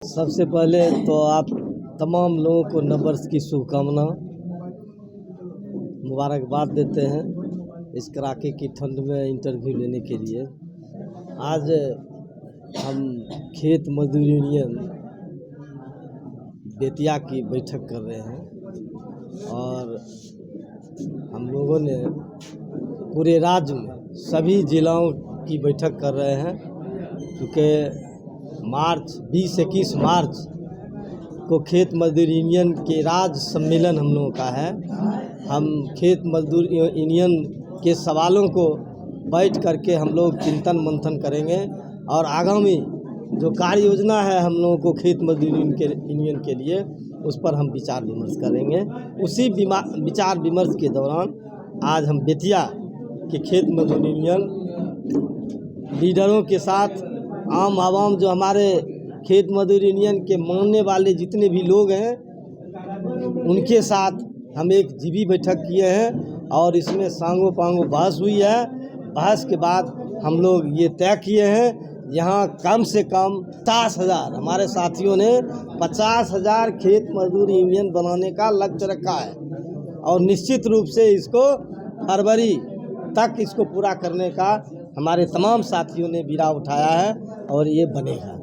सबसे पहले तो आप तमाम लोगों को नववर्ष की शुभकामना मुबारकबाद देते हैं इस कड़ाके की ठंड में इंटरव्यू लेने के लिए। आज हम खेत मजदूर यूनियन बेतिया की बैठक कर रहे हैं और हम लोगों ने पूरे राज्य में सभी जिलों की बैठक कर रहे हैं, क्योंकि मार्च 20-21 मार्च को खेत मजदूर यूनियन के राज्य सम्मेलन हम लोगों का है। हम खेत मजदूर यूनियन के सवालों को बैठ करके हम लोग चिंतन मंथन करेंगे और आगामी जो कार्य योजना है हम लोगों को खेत मजदूर यूनियन के लिए उस पर हम विचार विमर्श करेंगे। उसी विचार विमर्श के दौरान आज हम बेतिया के खेत मजदूर यूनियन लीडरों के साथ आम आवाम जो हमारे खेत मजदूर यूनियन के मानने वाले जितने भी लोग हैं उनके साथ हम एक जीबी बैठक किए हैं और इसमें सांगो पांगो बहस हुई है। बहस के बाद हम लोग ये तय किए हैं, यहाँ कम से कम 50,000 हमारे साथियों ने 50,000 खेत मजदूर यूनियन बनाने का लक्ष्य रखा है और निश्चित रूप से इसको फरवरी तक इसको पूरा करने का हमारे तमाम साथियों ने बीड़ा उठाया है और ये बनेगा।